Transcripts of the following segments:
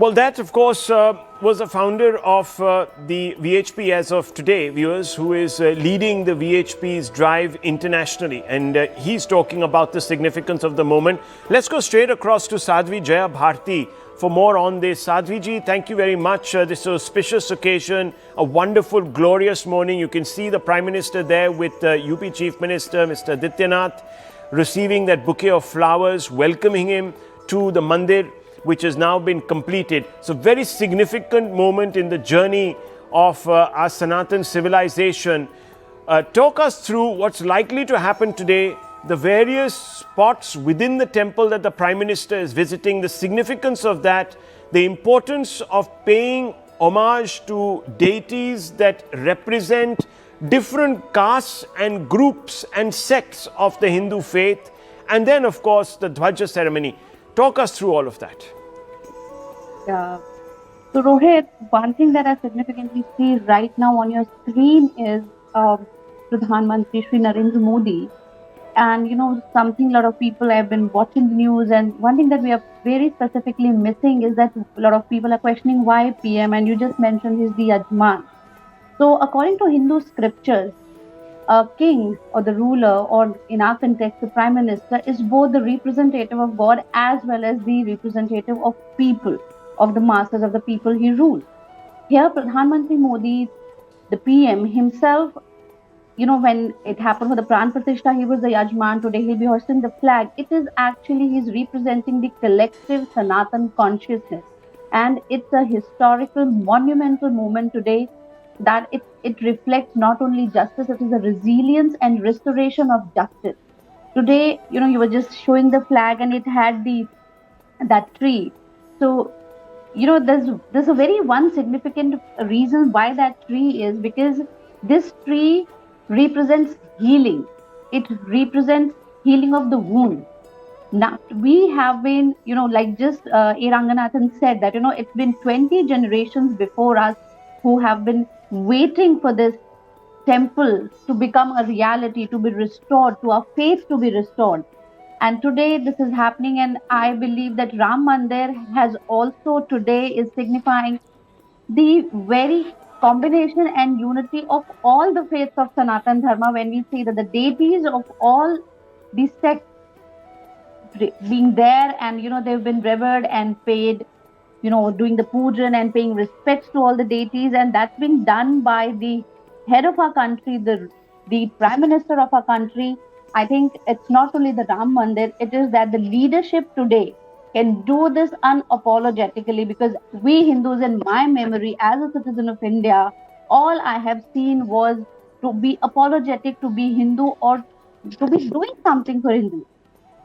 Well, that, of course, was the founder of the VHP as of today, viewers, who is leading the VHP's drive internationally. And he's talking about the significance of the moment. Let's go straight across to Sadhvi Jaya Bharti for more on this. Sadhvi ji, thank you very much. This auspicious occasion, a wonderful, glorious morning. You can see the Prime Minister there with UP Chief Minister, Mr. Adityanath, receiving that bouquet of flowers, welcoming him to the mandir, which has now been completed. So very significant moment in the journey of our Sanatan civilization. Talk us through what's likely to happen today, the various spots within the temple that the Prime Minister is visiting, the significance of that, the importance of paying homage to deities that represent different castes and groups and sects of the Hindu faith, and then of course the Dhwaja ceremony. Talk us through all of that. So Rohit, one thing that I significantly see right now on your screen is Pradhan Mantri Shri Narendra Modi. And something a lot of people have been watching the news, and one thing that we are very specifically missing is that a lot of people are questioning why PM, and you just mentioned he's the Yajman. So according to Hindu scriptures, a king or the ruler, or in our context, the Prime Minister, is both the representative of God as well as the representative of people, of the masses, of the people he rules. Here, Pradhan Mantri Modi, the PM himself, when it happened for the Pran Pratishtha, he was the Yajman. Today he'll be hoisting the flag. It is actually, he's representing the collective Sanatan consciousness. And it's a historical, monumental moment today, that it reflects not only justice, it is a resilience and restoration of justice. Today, you were just showing the flag and it had that tree. So, there's a very one significant reason why that tree is, because this tree represents healing. It represents healing of the wound. Now, we have been, like just A. Ranganathan said that, it's been 20 generations before us who have been waiting for this temple to become a reality, to be restored, to our faith to be restored. And today this is happening, and I believe that Ram Mandir has also today is signifying the very combination and unity of all the faiths of Sanatan Dharma, when we say that the deities of all these sects being there, and they've been revered and paid, doing the pujan and paying respects to all the deities, and that's been done by the head of our country, the Prime Minister of our country. I think it's not only the Ram Mandir, it is that the leadership today can do this unapologetically, because we Hindus, in my memory as a citizen of India, all I have seen was to be apologetic, to be Hindu, or to be doing something for Hindu.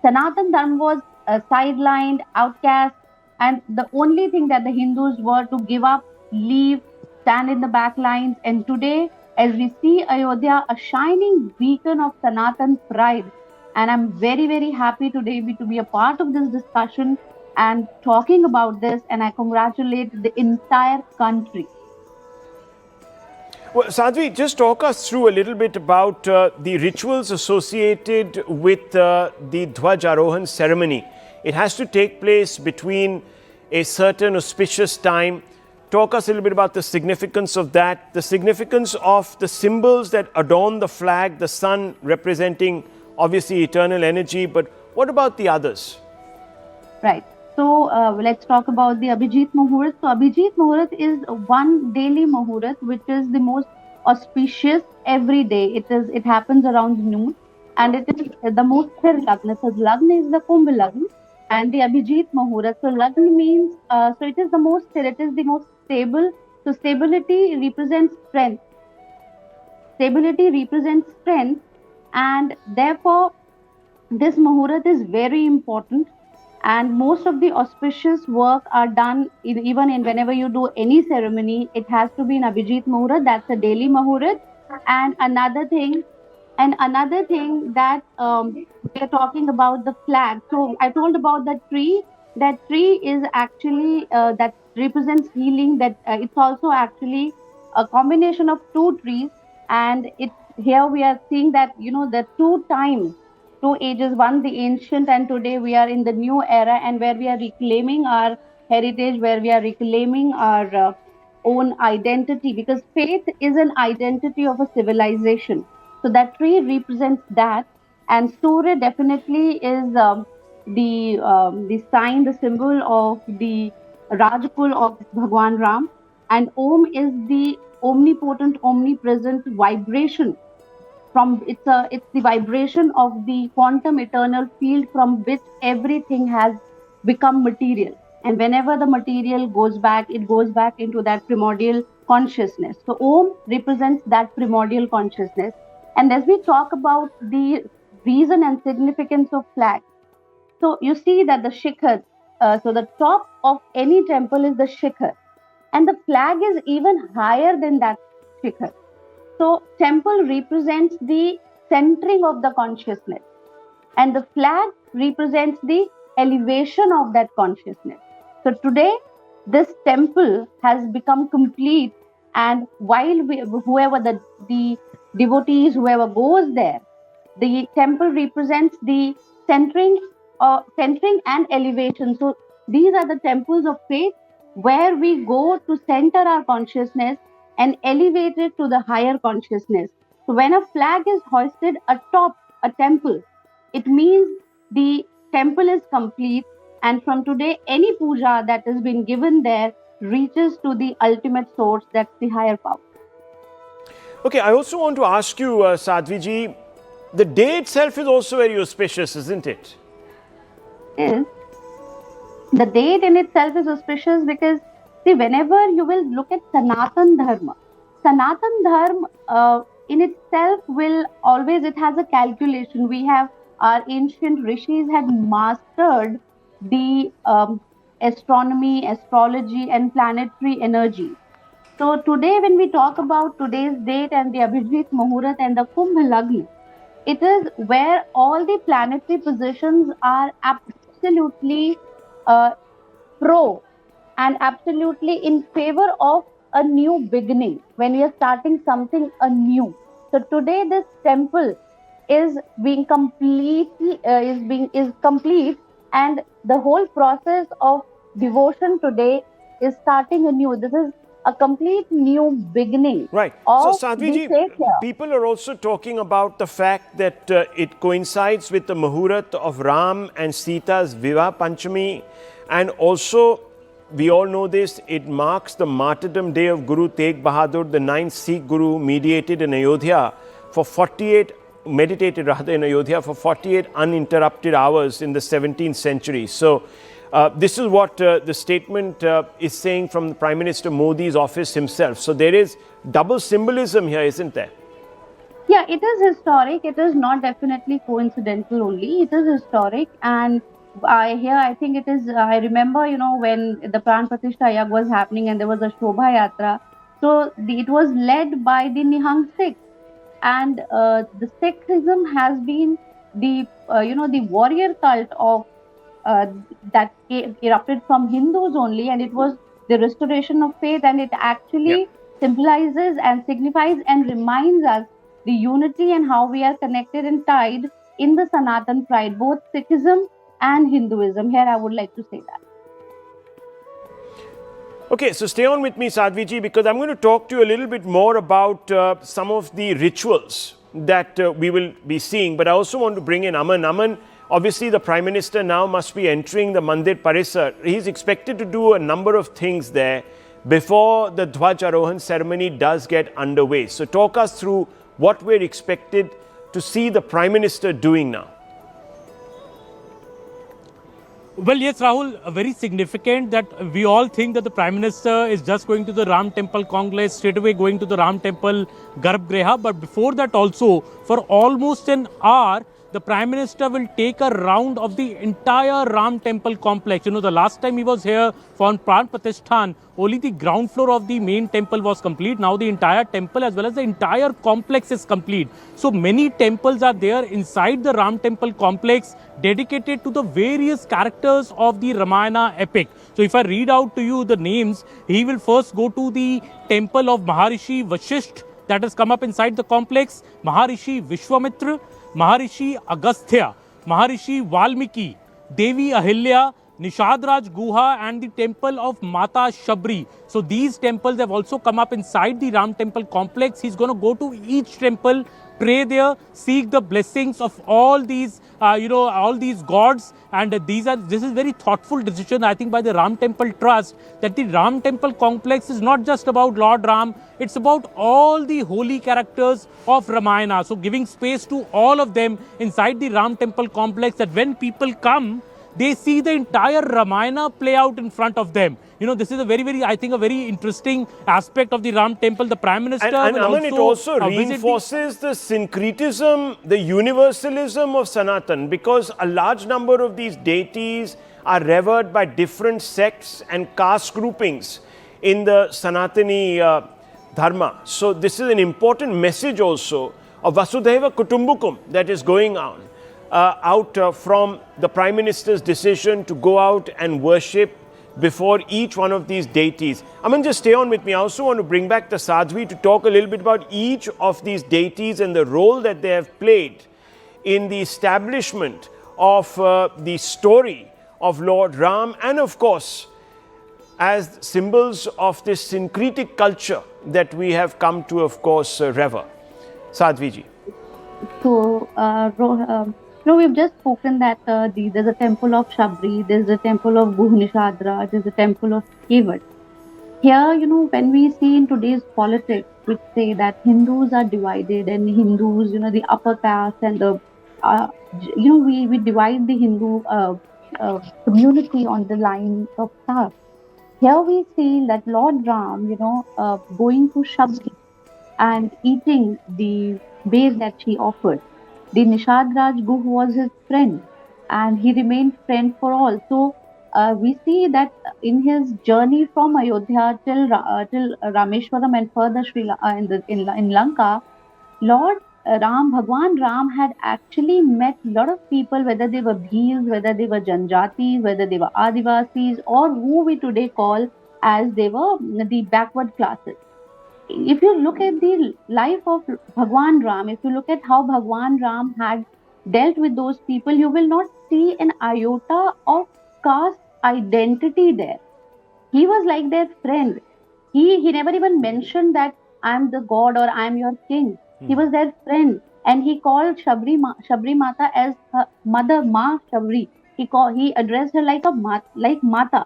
Sanatan Dharma was sidelined, outcast, and the only thing that the Hindus were to give up, leave, stand in the back lines. And today, as we see Ayodhya, a shining beacon of Sanatan pride, and I'm very, very happy today to be a part of this discussion and talking about this, and I congratulate the entire country. Well, Sadhvi, just talk us through a little bit about the rituals associated with the Dhwaj Arohan ceremony. It has to take place between a certain auspicious time. Talk us a little bit about the significance of that, the significance of the symbols that adorn the flag, the sun representing obviously eternal energy, but what about the others? Right. So let's talk about the Abhijit Muhurat. So Abhijit Muhurat is one daily Muhurat, which is the most auspicious every day. It happens around noon, and it is the most sthir lagna. So lagna is the Kumbh lagna, and the Abhijit Muhurat. So lagna means, so it is the most sthir, it is the most stable. So stability represents strength. Stability represents strength, and therefore this Muhurat is very important. And most of the auspicious work are done even in whenever you do any ceremony, it has to be in Abhijit Muhurat. That's a daily Muhurat. And another thing that we are talking about the flag. So I told about that tree. That tree is actually that represents healing. That it's also actually a combination of two trees, and here we are seeing that the two ages, one the ancient, and today we are in the new era, and where we are reclaiming our heritage where we are reclaiming our own identity, because faith is an identity of a civilization. So that tree represents that, and Surya definitely is the sign, the symbol of the Rajkul of Bhagwan Ram, and Om is the omnipotent, omnipresent vibration. From it's the vibration of the quantum eternal field from which everything has become material, and whenever the material goes back, it goes back into that primordial consciousness. So Om represents that primordial consciousness. And as we talk about the reason and significance of flag, so you see that the shikhar, so the top of any temple is the shikhar, and the flag is even higher than that shikhar. So temple represents the centering of the consciousness, and the flag represents the elevation of that consciousness. So today, this temple has become complete, and while whoever the devotees, whoever goes there, the temple represents the centering, centering and elevation. So these are the temples of faith where we go to center our consciousness and elevate it to the higher consciousness. So when a flag is hoisted atop a temple, it means the temple is complete, and from today, any puja that has been given there reaches to the ultimate source, that's the higher power. Okay, I also want to ask you, Sadhviji, the day itself is also very auspicious, isn't it? Is the date in itself is auspicious because, see, whenever you will look at Sanatan Dharma in itself will always, it has a calculation. We have, our ancient rishis had mastered the astronomy, astrology, and planetary energy. So today, when we talk about today's date and the Abhijit Muhurat and the Kumbh Lagna, it is where all the planetary positions are absolutely pro and absolutely in favor of a new beginning, when we are starting something anew. So today this temple is being completely is complete, and the whole process of devotion today is starting anew. This is a complete new beginning. Right. So, Sadhviji, people are also talking about the fact that it coincides with the Muhurat of Ram and Sita's Vivah Panchami, and also, we all know this, it marks the martyrdom day of Guru Tegh Bahadur, the 9th Sikh Guru, meditated in Ayodhya for 48 uninterrupted hours in the 17th century. So, this is what the statement is saying from the Prime Minister Modi's office himself. So there is double symbolism here, isn't there? Yeah, it is historic. It is not definitely coincidental only. It is historic. And I think it is, I remember, when the Pran Pratishtha Yag was happening and there was a Shobha Yatra. So it was led by the Nihang Sikhs. And the Sikhism has been the, the warrior cult of that erupted from Hindus only, and it was the restoration of faith, and it actually symbolizes and signifies and reminds us the unity and how we are connected and tied in the Sanatan pride, both Sikhism and Hinduism. Here I would like to say that. Okay, so stay on with me, Sadhviji, because I'm going to talk to you a little bit more about some of the rituals that we will be seeing, but I also want to bring in Aman. Aman, obviously, the Prime Minister now must be entering the Mandir Parisar. He's expected to do a number of things there before the Dhwaj Arohan ceremony does get underway. So talk us through what we're expected to see the Prime Minister doing now. Well, yes, Rahul, very significant that we all think that the Prime Minister is just going to the Ram Temple Congress, straight away going to the Ram Temple Garbh Griha. But before that also, for almost an hour, the Prime Minister will take a round of the entire Ram Temple complex. The last time he was here for Pran Pratishthan, only the ground floor of the main temple was complete. Now the entire temple as well as the entire complex is complete. So many temples are there inside the Ram Temple complex dedicated to the various characters of the Ramayana epic. So if I read out to you the names, he will first go to the temple of Maharishi Vashisht that has come up inside the complex, Maharishi Vishwamitra, Maharishi Agastya, Maharishi Valmiki, Devi Ahilya, Nishad Raj Guha and the temple of Mata Shabri. So these temples have also come up inside the Ram temple complex. He's going to go to each temple, pray there, seek the blessings of all these, all these gods. And this is very thoughtful decision, I think, by the Ram Temple Trust, that the Ram Temple complex is not just about Lord Ram, it's about all the holy characters of Ramayana. So giving space to all of them inside the Ram Temple complex, that when people come, they see the entire Ramayana play out in front of them. This is a very, I think, a very interesting aspect of the Ram Temple. The Prime Minister and will Aman, it also reinforces the syncretism, the universalism of Sanatan, because a large number of these deities are revered by different sects and caste groupings in the Sanatani Dharma. So this is an important message also of Vasudhaiva Kutumbukum that is going on out from the Prime Minister's decision to go out and worship before each one of these deities. Aman, just stay on with me. I also want to bring back the Sadhvi to talk a little bit about each of these deities and the role that they have played in the establishment of the story of Lord Ram, and of course as symbols of this syncretic culture that we have come to, of course, revere. Sadhvi ji. So, we've just spoken that there's a temple of Shabri, there's a temple of Guh Nishadra, there's a temple of Kevat. Here, when we see in today's politics, which say that Hindus are divided and Hindus, the upper caste and the, we divide the Hindu community on the line of caste. Here we see that Lord Ram, going to Shabri and eating the base that she offered. The Nishad Raj Guh was his friend and he remained friend for all. So we see that in his journey from Ayodhya till Rameshwaram and further in Lanka, Lord Ram, Bhagwan Ram had actually met a lot of people, whether they were Bhils, whether they were Janjatis, whether they were Adivasis, or who we today call as they were the backward classes. If you look at the life of Bhagwan Ram, if you look at how Bhagwan Ram had dealt with those people, you will not see an iota of caste identity there. He was like their friend. He never even mentioned that I am the god or I am your king. He was their friend, and he called Shabri Mata as her mother, Ma Shabri. He addressed her like Mata.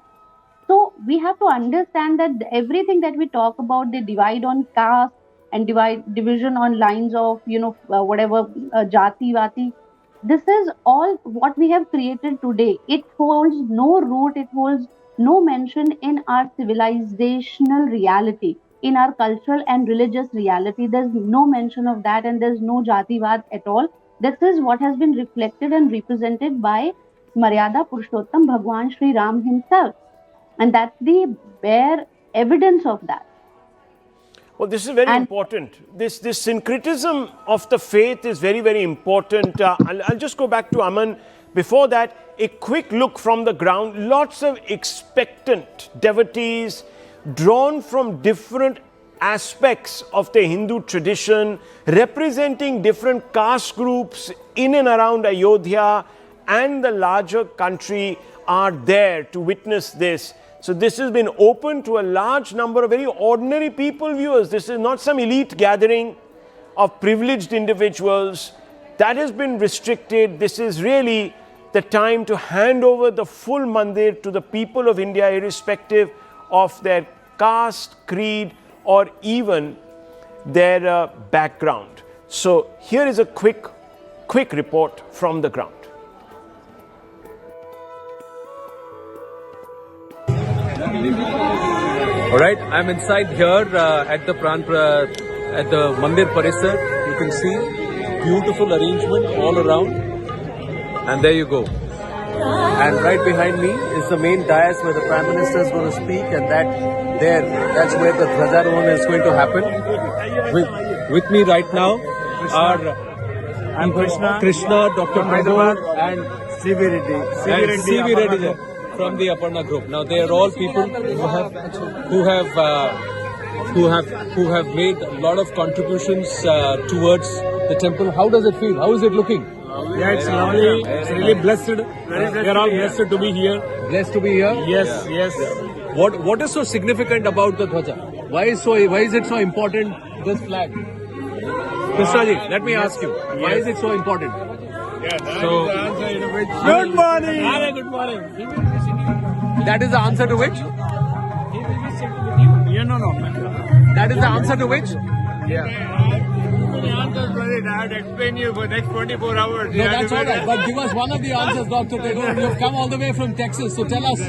So we have to understand that everything that we talk about, the divide on caste and division on lines of jati vati, this is all what we have created today. It holds no root, it holds no mention in our civilizational reality, in our cultural and religious reality. There's no mention of that, and there's no jativad at all. This is what has been reflected and represented by Maryada Purushottam Bhagwan Sri Ram himself. And that's the bare evidence of that. Well, this is very important. This syncretism of the faith is very, very important. I'll just go back to Aman. Before that, a quick look from the ground. Lots of expectant devotees drawn from different aspects of the Hindu tradition, representing different caste groups in and around Ayodhya and the larger country, are there to witness this. So this has been open to a large number of very ordinary people, viewers. This is not some elite gathering of privileged individuals. That has been restricted. This is really the time to hand over the full mandir to the people of India, irrespective of their caste, creed, or even their background. So here is a quick report from the ground. All right, I'm inside here at the Mandir Parisar. You can see beautiful arrangement all around, and there you go. And right behind me is the main dais where the Prime Minister is going to speak, and that's where the Dhwajarohan is going to happen. With me right now I'm Krishna, Dr. Prabhu, and C.V. Reddy from the Aparna group. Now they are all people who have made a lot of contributions towards the temple. How does it feel? How is it looking? Yeah, it's lovely. It's really blessed. We are all blessed to be here. Blessed to be here. Yes, yes. What is so significant about the Dhwaja? Why is it so important, this flag? Krishnaji, let me ask you. Why is it so important? Good morning. Good morning. That is the answer to which? You know, no. That is the answer to which? The answers for it, I have to explain you for next 24 hours. No, that's all right. But give us one of the answers, Dr. Tagore. You've come all the way from Texas, so tell us.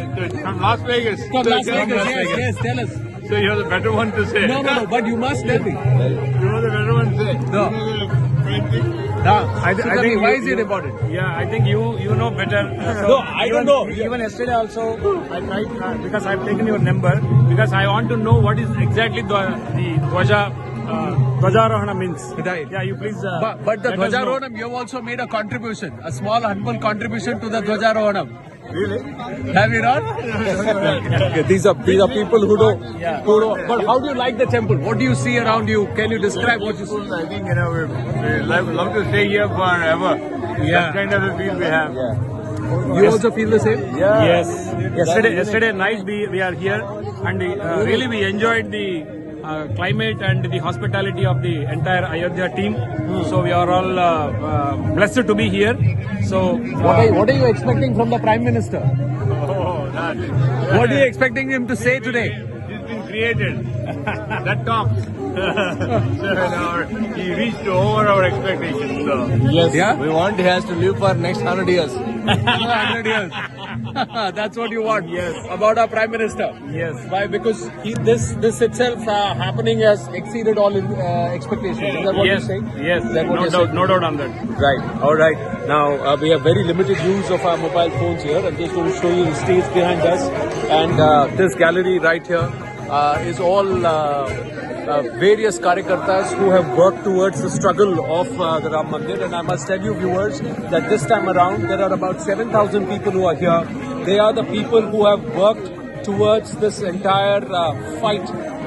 From Las Vegas. From Las Vegas, yes, tell us. So you're the better one to say. No, but you must tell me. You're the better one to say. No. I think why is it important? Yeah, I think you know better. No, I don't know. Even yesterday also, I tried because I've taken your number because I want to know what is exactly the Dhwajarohana means. Right. Yeah, you please. But the let us know. Dhwajarohanam, you have also made a contribution, a small humble contribution to the Dhwajarohanam. Really? Have you not? Okay, these are people who know. Yeah. Who know. But how do you like the temple? What do you see around you? Can you describe what you see? I think we love to stay here forever. Yeah. That kind of a feel we have. You also feel the same? Yeah. Yes. Yesterday night we are here and really we enjoyed the climate and the hospitality of the entire Ayodhya team. So we are all blessed to be here. So What are you expecting from the Prime Minister? That, What are you expecting him to say today? He's been created. That talks. So he reached over our expectations. So. Yes. Yeah? We want he has to live for next 100 years. 100 years. That's what you want. Yes. About our Prime Minister. Yes. Why? Because this itself happening has exceeded all expectations. Is that what you're saying? Yes. Is that what you're saying? No doubt on that. Right. All right. Now we have very limited use of our mobile phones here. I'm just going to show you the stage behind us, and this gallery right here is all various karyakartas who have worked towards the struggle of the Ram Mandir. And I must tell you, viewers, that this time around there are about 7,000 people who are here. They are the people who have worked towards this entire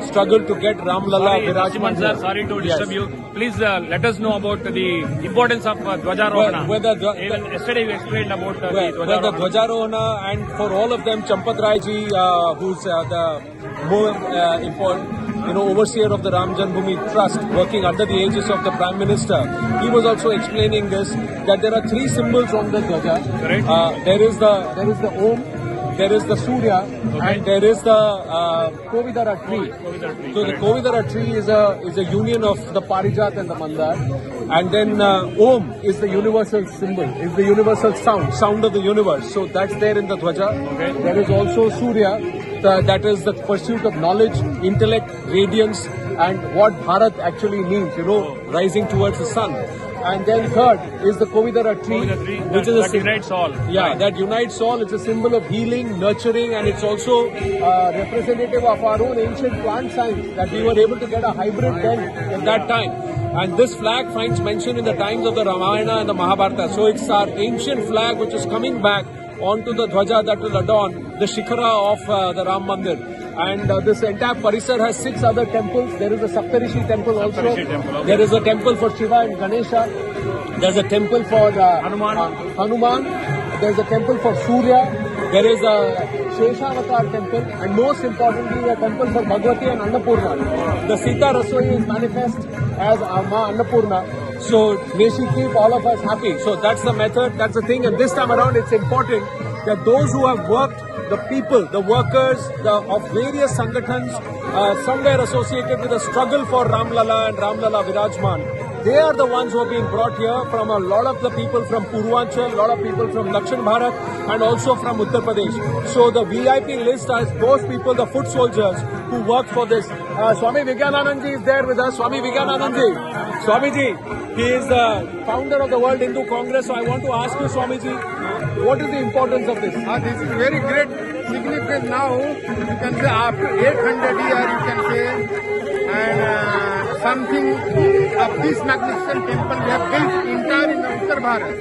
struggle to get Ram Lalla Virajman here. Sorry to disturb you. Please let us know about the importance of Dhwajarohana. Even yesterday we explained about the the Dhwajarohana. Dhwajarohana, and for all of them, Champat Rai ji, who's the more important, overseer of the Ram Janmabhoomi Trust, working under the aegis of the Prime Minister. He was also explaining this, that there are three symbols on the Dhwaja. Correct. There is the Om, there is the Surya, and there is the Kovidara tree. So the Kovidara tree is a union of the Parijat and the Mandar. And then Om is the universal symbol, is the universal sound of the universe. So that's there in the Dhwaja. Okay. There is also Surya, that is the pursuit of knowledge, intellect, radiance, and what Bharat actually means, rising towards the sun. And then third is the Kovidara tree, which is that unites all. Yeah, that unites all. It's a symbol of healing, nurturing, and it's also representative of our own ancient plant science, that we were able to get a hybrid then at that time. And this flag finds mention in the times of the Ramayana and the Mahabharata. So it's our ancient flag which is coming back onto the Dhwaja that will adorn the Shikhara of the Ram Mandir. And this entire Parisar has 6 other temples. There is a Saptarishi temple also. Temple, okay. There is a temple for Shiva and Ganesha. There's a temple for Hanuman. There's a temple for Surya. There is a Sheshavatar temple. And most importantly, a temple for Bhagwati and Annapurna. The Sita Rasoi is manifest as Ma Annapurna. So may she keep all of us happy. So that's the method, that's the thing. And this time around, it's important that those who have worked, the people, the workers of various sangatans, somewhere associated with the struggle for Ram Lalla and Ram Lalla Virajman, they are the ones who are being brought here from a lot of the people from Purvanchal, a lot of people from Dakshin Bharat, and also from Uttar Pradesh. So the VIP list has those people, the foot soldiers, who work for this. Swami Vijnananand is there with us. Swami Vijnananand Swamiji, he is the founder of the World Hindu Congress. So I want to ask you, Swamiji, what is the importance of this? This is very great significance now. You can say after 800 years, you can say, and something of this magnificent temple we have built entire in Uttar Bharat.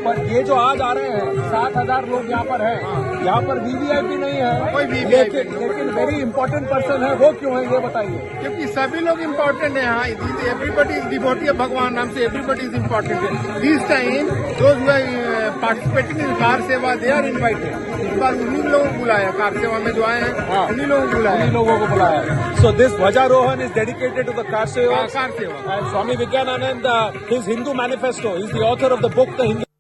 पर ये जो आज आ रहे हैं 60,000 लोग यहाँ पर हैं, यहाँ पर वीवीआईपी नहीं है, कोई VVIP लेकिन वेरी इंपॉर्टेंट पर्सन है, वो क्यों है ये बताइए। क्योंकि सभी लोग इम्पोर्टेंट है यहाँ. एवरीबडी इज डिवोटी ऑफ भगवान नाम से everybody is important. This time those participating in car सेवा दे आर इन्वाइटेड. इस बार उन्हीं लोगों को बुलाया, कार सेवा में जो आए हैं उन्हीं लोगों को बुलाया. उन्हीं लोगों को बुलाया. सो दिस ध्वजारोहण is dedicated to the kar seva. Kar seva. And Swami Vijnanand, his Hindu manifesto, he's the author of the book, The Hindu